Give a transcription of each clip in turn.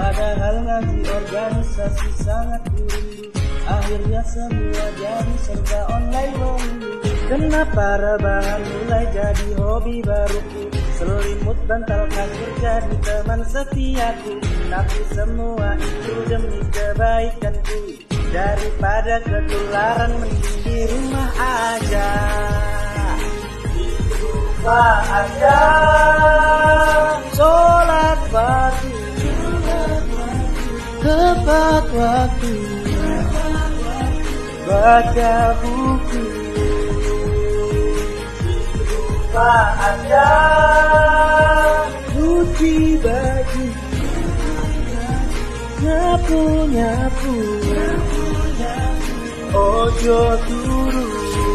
Padahal ngaji organisasi sangat rindu. Akhirnya semua jadi serba online melulu. Kenapa rebahan mulai jadi hobi baruku? Selimut bantal kasur jadi teman setiaku. Tapi semua itu demi kebaikanku. Daripada ketularan mending di rumah aja. Di rumah aja. Sholat pagi tepat waktu, baca buku, rumah aja, cuci baju, nyapu, ojo turu.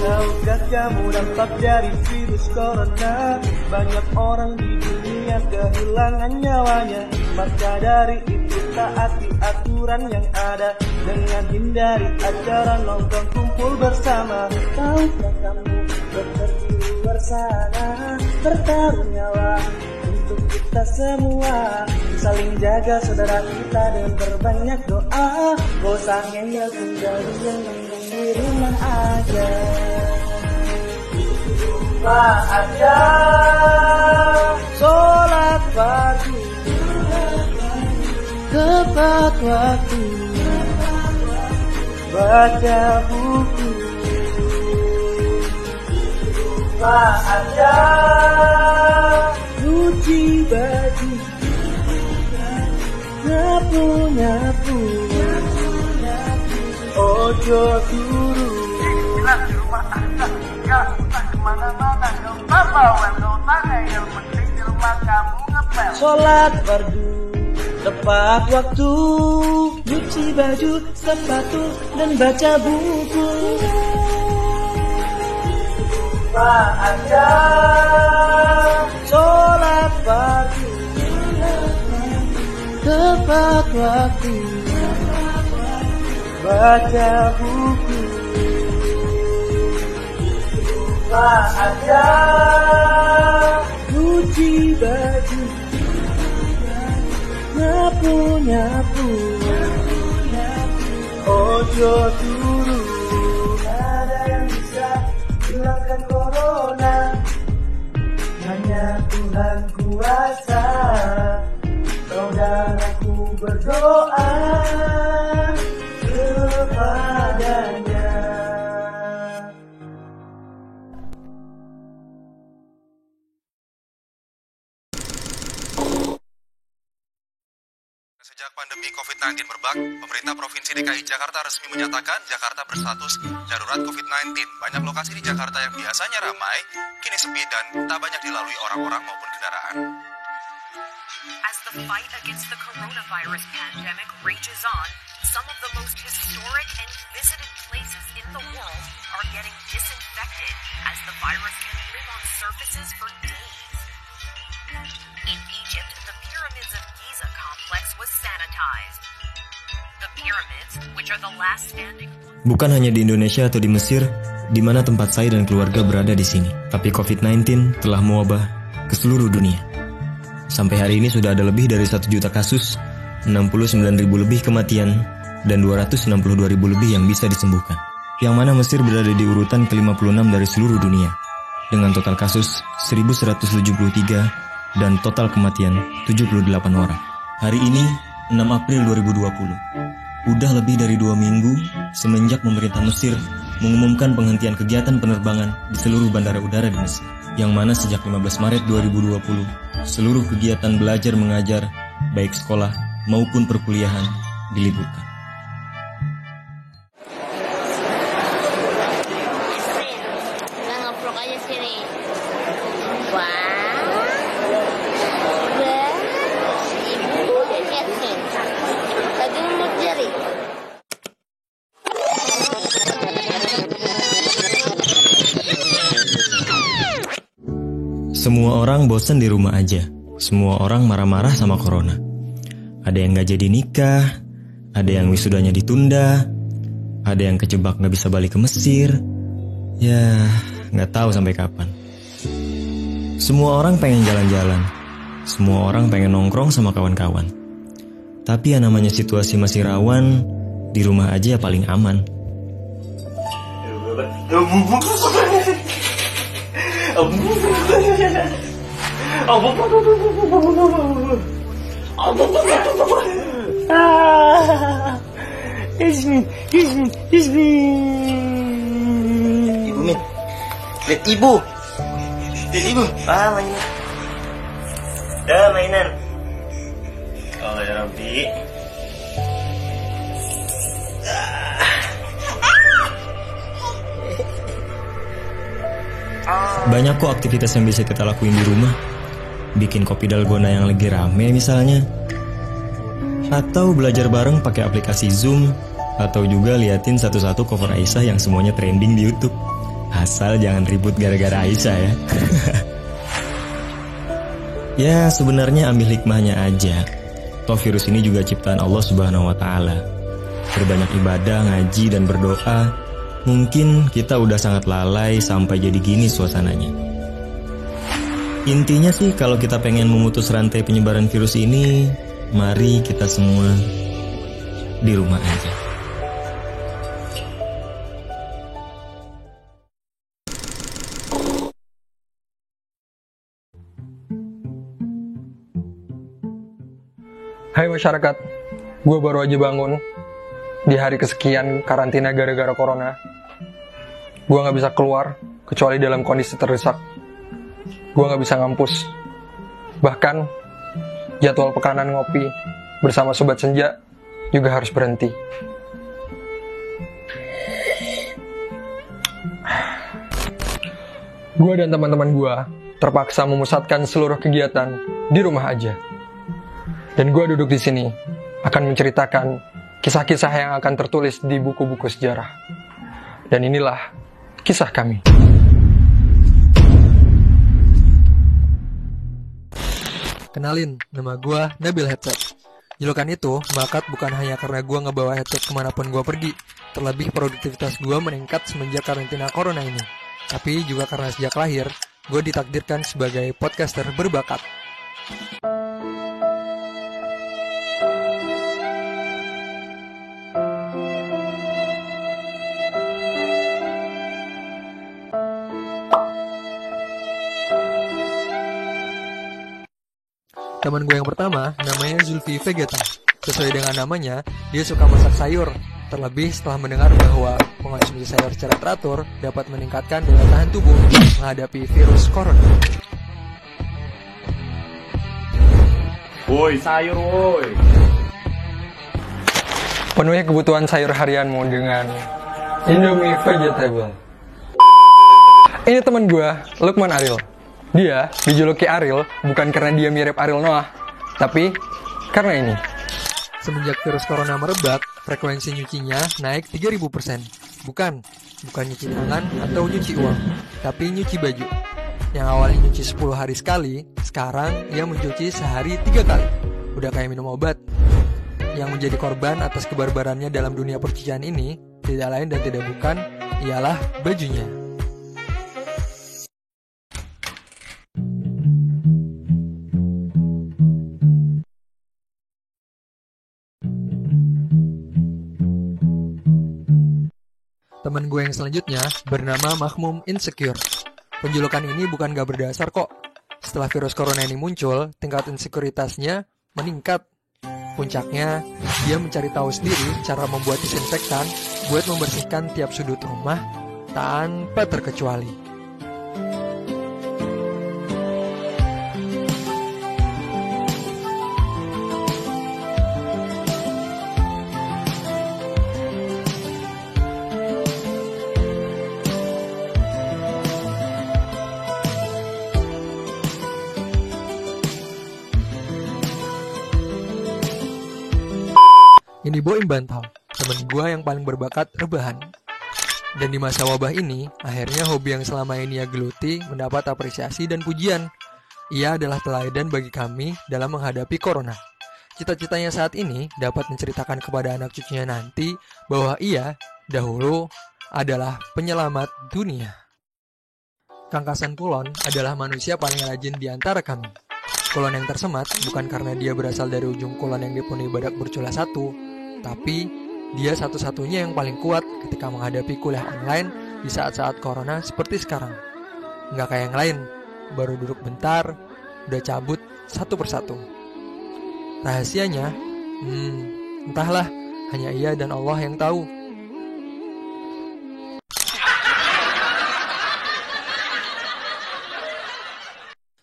Tahukah kamu dampak dari virus corona? Banyak orang di dunia kehilangan nyawanya. Maka dari itu taati aturan yang ada, dengan hindari acara nongkrong kumpul bersama. Tahukah kamu dokter di luar sana bertaruh nyawa untuk kita semua. Saling jaga saudara kita dan berbanyak doa. Bosan ngeyel tinggal diam di rumah aja. Di rumah aja. Sholat pagi tepat waktu, baca buku, di rumah aja, cuci baju, nyapu, ojo turu. Jelas di rumah aja, gak usah kemana-mana. Gak usah bawa tanya, yang penting di rumah kamu ngepel. Sholat fardu tepat waktu, cuci baju, sepatu, dan baca buku. Rumah aja, sholat pagi tepat waktu, baca buku. Rumah aja, cuci baju, nyapu, ojo turu. Ada yang bisa hilangkan corona, hanya Tuhan kuasa. Saudaraku berdoa kepadanya. Sejak pandemi COVID-19 merebak, pemerintah Provinsi DKI Jakarta resmi menyatakan Jakarta berstatus darurat COVID-19. Banyak lokasi di Jakarta yang biasanya ramai, kini sepi dan tak banyak dilalui orang-orang maupun kendaraan. As the fight against the coronavirus pandemic rages on, some of the most historic and visited places in the world are getting disinfected as the virus can live on surfaces for days. In Egypt, the pyramids of Giza complex was sanitized. The pyramids, which are the last standing... Bukan hanya di Indonesia atau di Mesir, di mana tempat saya dan keluarga berada di sini, tapi COVID-19 telah mewabah ke seluruh dunia. Sampai hari ini sudah ada lebih dari 1 juta kasus, 69.000 lebih kematian, dan 262.000 lebih yang bisa disembuhkan. Yang mana Mesir berada di urutan ke-56 dari seluruh dunia, dengan total kasus 1.173 dan total kematian 78 orang. Hari ini, 6 April 2020, udah lebih dari 2 minggu semenjak pemerintah Mesir mengumumkan penghentian kegiatan penerbangan di seluruh bandara udara di Mesir. Yang mana sejak 15 Maret 2020, seluruh kegiatan belajar mengajar, baik sekolah maupun perkuliahan, diliburkan. Semua orang bosan di rumah aja. Semua orang marah-marah sama corona. Ada yang gak jadi nikah, ada yang wisudanya ditunda, ada yang kejebak gak bisa balik ke Mesir. Ya, gak tahu sampai kapan. Semua orang pengen jalan-jalan, Semua orang pengen nongkrong sama kawan-kawan. Tapi yang namanya situasi masih rawan, di rumah aja paling aman. Ibu Min, lihat ibu. Mainan. Mainan. Oh ya Rabbi. Banyak kok aktivitas yang bisa kita lakuin di rumah. Bikin kopi dalgona yang lagi rame misalnya. Atau belajar bareng pakai aplikasi Zoom. Atau juga liatin satu-satu cover Aisyah yang semuanya trending di YouTube. Asal jangan ribut gara-gara Aisyah ya. Ya sebenarnya ambil hikmahnya aja. Toh virus ini juga ciptaan Allah Subhanahu wa Ta'ala. Berbanyak ibadah, ngaji, dan berdoa. Mungkin kita udah sangat lalai sampai jadi gini suasananya. Intinya sih kalau kita pengen memutus rantai penyebaran virus ini, mari kita semua di rumah aja. Hai masyarakat, gue baru aja bangun di hari kesekian karantina gara-gara corona. Gue gak bisa keluar kecuali dalam kondisi terdesak. Gue gak bisa ngampus. Bahkan jadwal pekanan ngopi bersama Sobat Senja juga harus berhenti. Gue dan teman-teman gue terpaksa memusatkan seluruh kegiatan di rumah aja. Dan gue duduk di sini akan menceritakan kisah-kisah yang akan tertulis di buku-buku sejarah. Dan inilah kisah kami. Kenalin, nama gue Nabil Headset. Julukan itu bakat bukan hanya karena gue ngebawa headset kemanapun gue pergi. Terlebih produktivitas gue meningkat semenjak karantina corona ini. Tapi juga karena sejak lahir, gue ditakdirkan sebagai podcaster berbakat. Teman gue yang pertama namanya Zulfi Vegeta. Sesuai dengan namanya, dia suka masak sayur. Terlebih setelah mendengar bahwa mengonsumsi sayur secara teratur dapat meningkatkan daya tahan tubuh menghadapi virus corona. Woi, sayur woi. Penuhi kebutuhan sayur harianmu dengan Indomie Vegetable. Ini teman gue, Lukman Ariel. Dia dijuluki Ariel bukan karena dia mirip Ariel Noah, tapi karena ini. Semenjak virus corona merebak, frekuensi nyucinya naik 3000%. Bukan nyuci tangan atau nyuci uang, tapi nyuci baju. Yang awalnya nyuci 10 hari sekali, sekarang ia mencuci sehari 3 kali. Udah kayak minum obat. Yang menjadi korban atas kebarbarannya dalam dunia percucian ini, tidak lain dan tidak bukan, ialah bajunya. Teman gue yang selanjutnya bernama Mahmum Insecure. Penjulukan ini bukan gak berdasar kok. Setelah virus corona ini muncul, tingkat insekuritasnya meningkat. Puncaknya, dia mencari tahu sendiri cara membuat disinfektan buat membersihkan tiap sudut rumah tanpa terkecuali. Ini Boim Bantal, temen gue yang paling berbakat rebahan. Dan di masa wabah ini, akhirnya hobi yang selama ini ia geluti mendapat apresiasi dan pujian. Ia adalah teladan bagi kami dalam menghadapi corona. Cita-citanya saat ini dapat menceritakan kepada anak cucunya nanti bahwa ia dahulu adalah penyelamat dunia. Kang Kasan Pulon adalah manusia paling rajin di antara kami. kulon yang tersemat bukan karena dia berasal dari ujung kulon yang dipenuhi badak bercula satu, tapi dia satu-satunya yang paling kuat ketika menghadapi kuliah online di saat-saat corona seperti sekarang. Nggak kayak yang lain, baru duduk bentar, udah cabut satu persatu. Rahasianya, entahlah, hanya ia dan Allah yang tahu.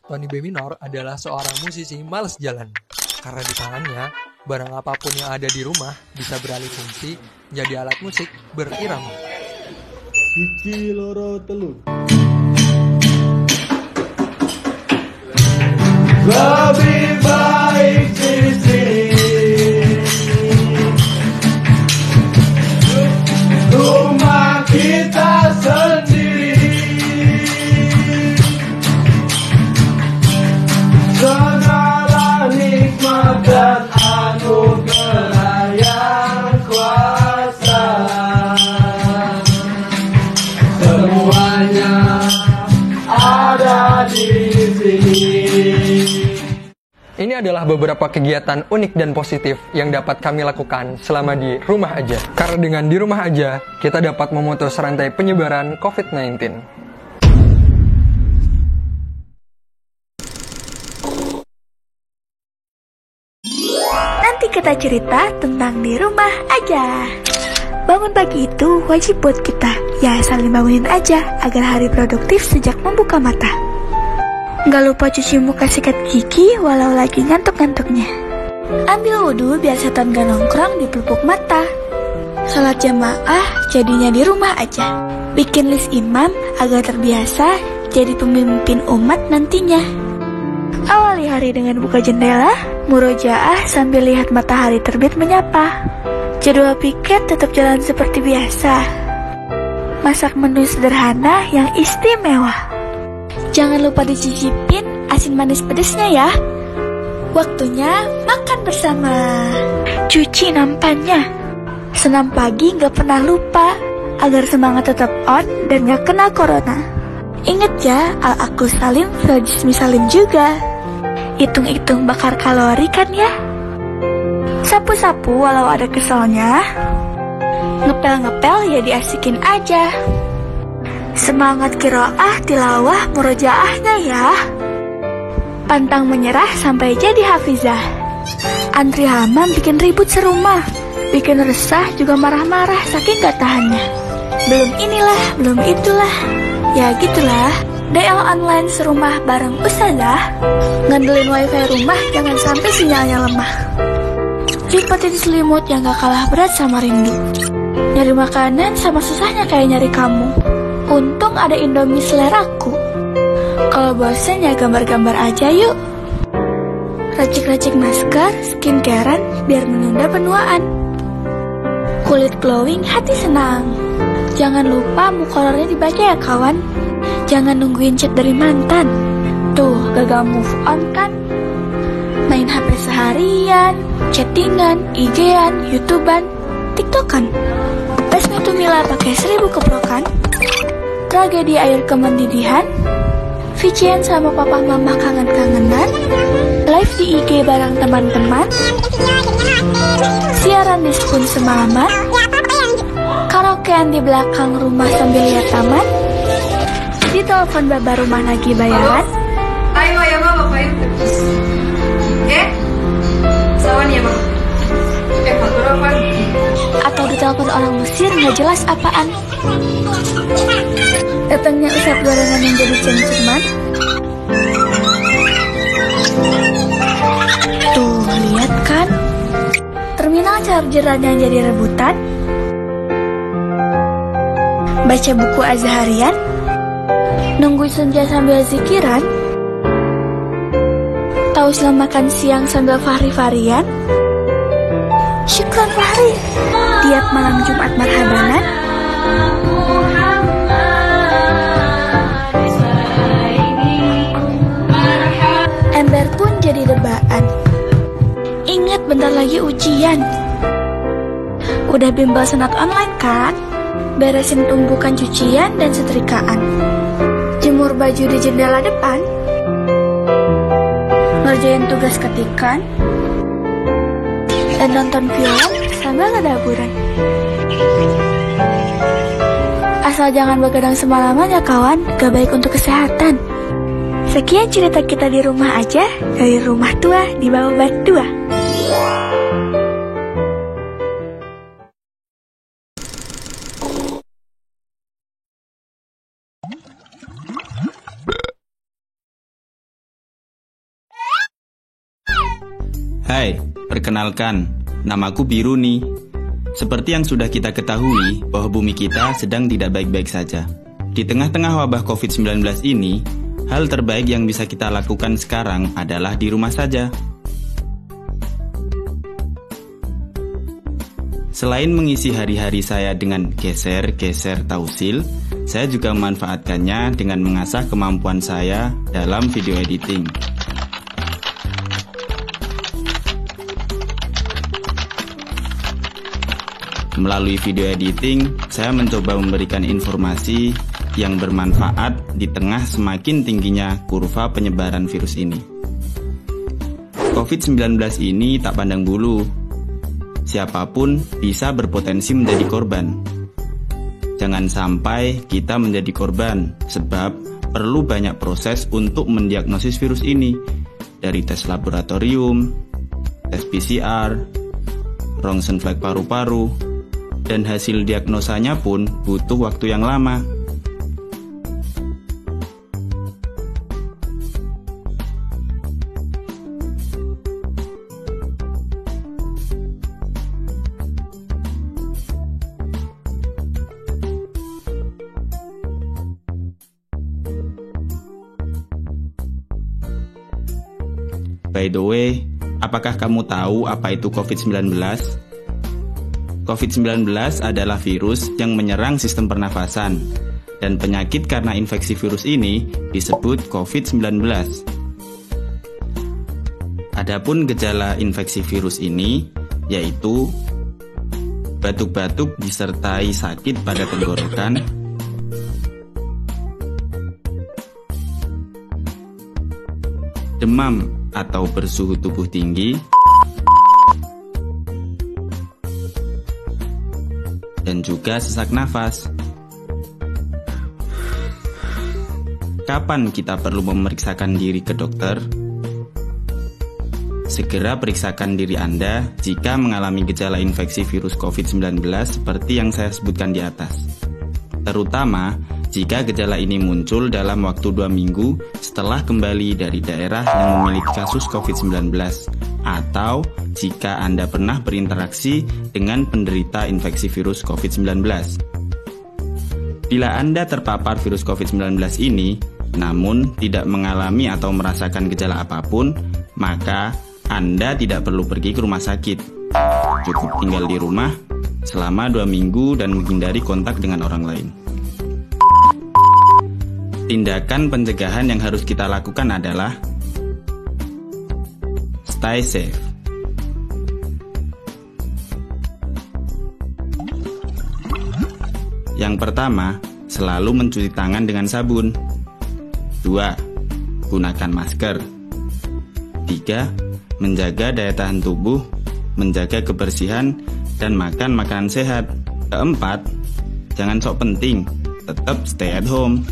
Tony B. Minor adalah seorang musisi males jalan, karena di tangannya, barang apapun yang ada di rumah bisa beralih fungsi menjadi alat musik berirama. Siji loro telu. Lebih baik di sini. Rumah kita sendiri. Segala nikmat dan anugerah yang kuasa. Semuanya ada di sini. Ini adalah beberapa kegiatan unik dan positif yang dapat kami lakukan selama di rumah aja. Karena dengan di rumah aja, kita dapat memutus rantai penyebaran COVID-19. Nanti kita cerita tentang di rumah aja. Bangun pagi itu wajib buat kita. Ya saling bangunin aja agar hari produktif sejak membuka mata. Gak lupa cuci muka, sikat gigi walau lagi ngantuk-ngantuknya. Ambil wudhu biar setan gak nongkrong di pelupuk mata. Sholat jamaah jadinya di rumah aja. Bikin list imam agar terbiasa jadi pemimpin umat nantinya. Awali hari dengan buka jendela, murojaah sambil lihat matahari terbit menyapa. Jadwal piket tetap jalan seperti biasa. Masak menu sederhana yang istimewa. Jangan lupa dicicipin asin manis pedesnya ya. Waktunya makan bersama. Cuci nampannya. Senam pagi gak pernah lupa agar semangat tetap on dan gak kena corona. Ingat ya, al-aqul salim fil jismi salim juga. Hitung-hitung bakar kalori kan ya. Sapu-sapu walau ada keselnya. Ngepel-ngepel ya diasikin aja. Semangat kiroah, tilawah, murojaahnya ya. Pantang menyerah sampai jadi hafizah. Antri hamam bikin ribut serumah. Bikin resah juga marah-marah saking gak tahannya. Belum inilah, belum itulah. Ya gitulah, DL online serumah bareng Ustazah. Ngandelin wifi rumah jangan sampai sinyalnya lemah. Lipatin selimut yang gak kalah berat sama rindu. Nyari makanan sama susahnya kayak nyari kamu. Untung ada Indomie seleraku. Kalau bosen ya gambar-gambar aja yuk. Racik-racik masker, skincarean biar menunda penuaan. Kulit glowing, hati senang. Jangan lupa mukorornya dibaca ya kawan. Jangan nungguin chat dari mantan. Tuh gagal move on kan. Main HP seharian, chattingan, IG-an, YouTubean, TikTokan. Pesnya tuh Mila pakai 1000 keprokan. Tragedi air kemendidihan. VCN sama papa mama kangen-kangenan. Live di IG bareng teman-teman. Siaran di spoon semalaman. Karaokean di belakang rumah sambil lihat taman. Di telepon baba rumah nagih bayaran. Ayo ya mama ngapain? Sawan ya mama. Faktur apa? Atau ditelepon orang Mesir nggak jelas apaan. Datangnya usap gorengan yang jadi cem-ceman. Tuh lihat kan, terminal chargeran yang jadi rebutan. Baca buku azharian. Nunggu senja sambil zikiran. Tahu makan siang sambil fahri-fahrian. Syukran Fahri. Tiap malam Jumat marhabanan. Ember pun jadi debaan. Ingat bentar lagi ujian. Udah bimbel senat online kan? Beresin tumpukan cucian dan setrikaan. Jemur baju di jendela depan. ngerjain tugas ketikan, dan nonton film sambil ngadaburan. Asal jangan begadang semalaman ya kawan, gak baik untuk kesehatan. Sekian cerita kita di rumah aja, dari rumah tua di bawah batu. Hai, perkenalkan, namaku Biruni. Seperti yang sudah kita ketahui, bahwa bumi kita sedang tidak baik-baik saja. Di tengah-tengah wabah COVID-19 ini, hal terbaik yang bisa kita lakukan sekarang adalah di rumah saja. Selain mengisi hari-hari saya dengan geser-geser tausil, saya juga memanfaatkannya dengan mengasah kemampuan saya dalam video editing. Melalui video editing, saya mencoba memberikan informasi yang bermanfaat di tengah semakin tingginya kurva penyebaran virus ini. COVID-19 ini tak pandang bulu. Siapapun bisa berpotensi menjadi korban. Jangan sampai kita menjadi korban, sebab perlu banyak proses untuk mendiagnosis virus ini, dari tes laboratorium, tes PCR, Ronsen flek paru-paru, dan hasil diagnosanya pun butuh waktu yang lama. By the way, apakah kamu tahu apa itu COVID-19? COVID-19 adalah virus yang menyerang sistem pernafasan, dan penyakit karena infeksi virus ini disebut COVID-19. Adapun gejala infeksi virus ini yaitu batuk-batuk disertai sakit pada tenggorokan, demam atau bersuhu tubuh tinggi, dan juga sesak nafas. Kapan kita perlu memeriksakan diri ke dokter? Segera periksakan diri Anda jika mengalami gejala infeksi virus COVID-19 seperti yang saya sebutkan di atas. Terutama jika gejala ini muncul dalam waktu 2 minggu setelah kembali dari daerah yang memiliki kasus COVID-19, atau jika Anda pernah berinteraksi dengan penderita infeksi virus COVID-19. Bila Anda terpapar virus COVID-19 ini, namun tidak mengalami atau merasakan gejala apapun, maka Anda tidak perlu pergi ke rumah sakit. Cukup tinggal di rumah selama 2 minggu dan menghindari kontak dengan orang lain. Tindakan pencegahan yang harus kita lakukan adalah stay safe. Yang pertama, selalu mencuci tangan dengan sabun. 2. Gunakan masker. 3. Menjaga daya tahan tubuh, menjaga kebersihan, dan makan makanan sehat. 4. Jangan sok penting, tetap stay at home.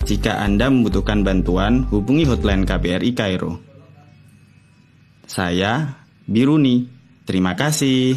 Jika Anda membutuhkan bantuan, hubungi hotline KBRI Kairo. Saya, Biruni. Terima kasih.